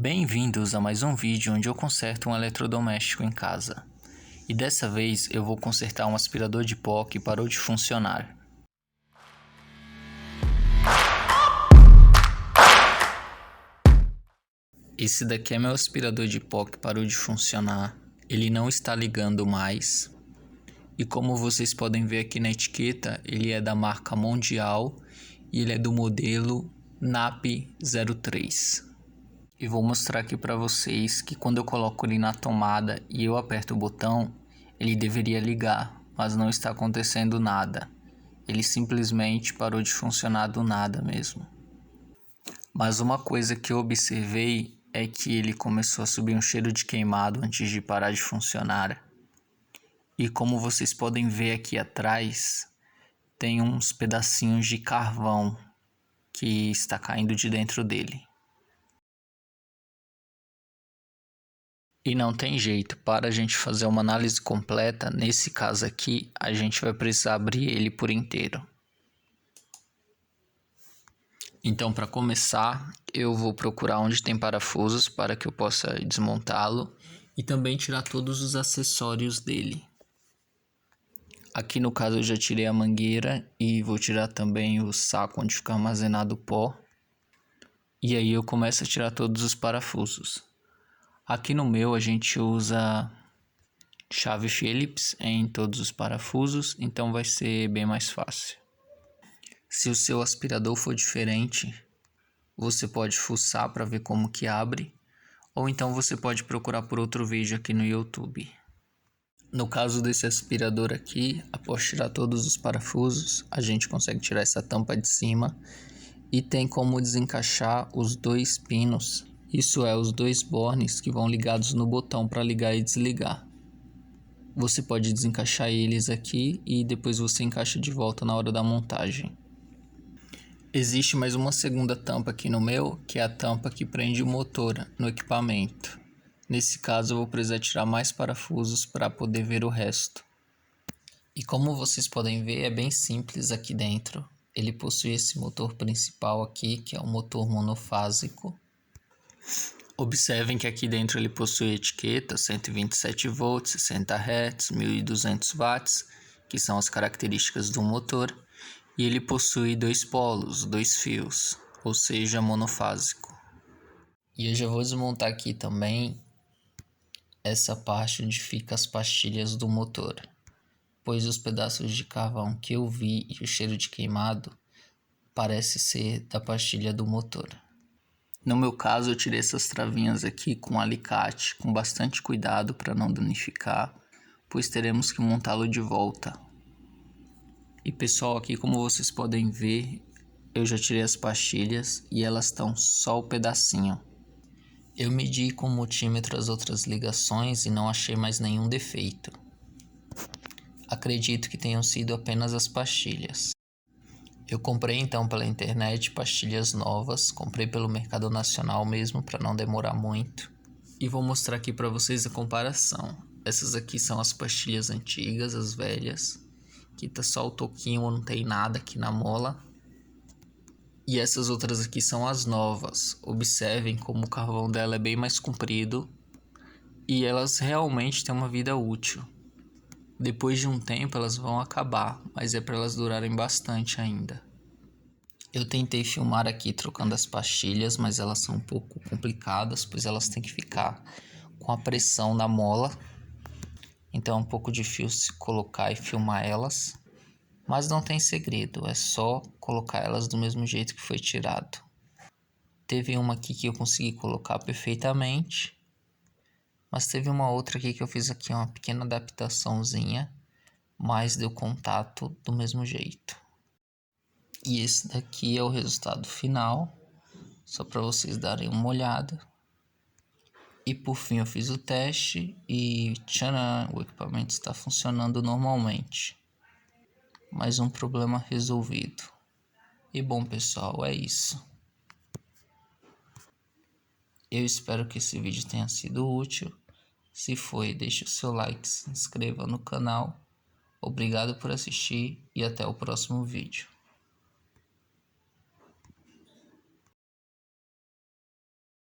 Bem-vindos a mais um vídeo onde eu conserto um eletrodoméstico em casa. E dessa vez eu vou consertar um aspirador de pó que parou de funcionar. Esse daqui é meu aspirador de pó que parou de funcionar. Ele não está ligando mais. E como vocês podem ver aqui na etiqueta, ele é da marca Mondial e ele é do modelo NAP03. E vou mostrar aqui para vocês que quando eu coloco ele na tomada e eu aperto o botão, ele deveria ligar, mas não está acontecendo nada. Ele simplesmente parou de funcionar do nada mesmo. Mas uma coisa que eu observei é que ele começou a subir um cheiro de queimado antes de parar de funcionar. E como vocês podem ver aqui atrás, tem uns pedacinhos de carvão que está caindo de dentro dele. E não tem jeito, para a gente fazer uma análise completa, nesse caso aqui, a gente vai precisar abrir ele por inteiro. Então, para começar, eu vou procurar onde tem parafusos para que eu possa desmontá-lo e também tirar todos os acessórios dele. Aqui no caso eu já tirei a mangueira e vou tirar também o saco onde fica armazenado o pó. E aí eu começo a tirar todos os parafusos. Aqui no meu a gente usa chave Phillips em todos os parafusos, então vai ser bem mais fácil. Se o seu aspirador for diferente, você pode fuçar para ver como que abre, ou então você pode procurar por outro vídeo aqui no YouTube. No caso desse aspirador aqui, após tirar todos os parafusos, a gente consegue tirar essa tampa de cima e tem como desencaixar os dois pinos, isso é, os dois bornes que vão ligados no botão para ligar e desligar. Você pode desencaixar eles aqui e depois você encaixa de volta na hora da montagem. Existe mais uma segunda tampa aqui no meu, que é a tampa que prende o motor no equipamento. Nesse caso eu vou precisar tirar mais parafusos para poder ver o resto. E como vocês podem ver, é bem simples aqui dentro. Ele possui esse motor principal aqui, que é um motor monofásico. Observem que aqui dentro ele possui etiqueta 127 volts, 60 Hz, 1200 watts, que são as características do motor. E ele possui dois polos, dois fios, ou seja, monofásico. E eu já vou desmontar aqui também essa parte onde fica as pastilhas do motor, pois os pedaços de carvão que eu vi e o cheiro de queimado parece ser da pastilha do motor. No meu caso eu tirei essas travinhas aqui com alicate, com bastante cuidado para não danificar, pois teremos que montá-lo de volta. E pessoal, aqui como vocês podem ver, eu já tirei as pastilhas e elas estão só o pedacinho. Eu medi com o multímetro as outras ligações e não achei mais nenhum defeito. Acredito que tenham sido apenas as pastilhas. Eu comprei então pela internet pastilhas novas, comprei pelo Mercado Nacional mesmo para não demorar muito. E vou mostrar aqui para vocês a comparação. Essas aqui são as pastilhas antigas, as velhas. Aqui tá só o toquinho, não tem nada aqui na mola. E essas outras aqui são as novas. Observem como o carvão dela é bem mais comprido. E elas realmente têm uma vida útil. Depois de um tempo elas vão acabar, mas é para elas durarem bastante ainda. Eu tentei filmar aqui trocando as pastilhas, mas elas são um pouco complicadas, pois elas têm que ficar com a pressão na mola. Então é um pouco difícil colocar e filmar elas, mas não tem segredo, é só colocar elas do mesmo jeito que foi tirado. Teve uma aqui que eu consegui colocar perfeitamente, mas teve uma outra aqui que eu fiz aqui uma pequena adaptaçãozinha, mas deu contato do mesmo jeito. E esse daqui é o resultado final, só para vocês darem uma olhada. E por fim eu fiz o teste e tcharam, o equipamento está funcionando normalmente. Mais um problema resolvido. E bom pessoal, é isso. Eu espero que esse vídeo tenha sido útil. Se foi, deixe o seu like, se inscreva no canal. Obrigado por assistir e até o próximo vídeo.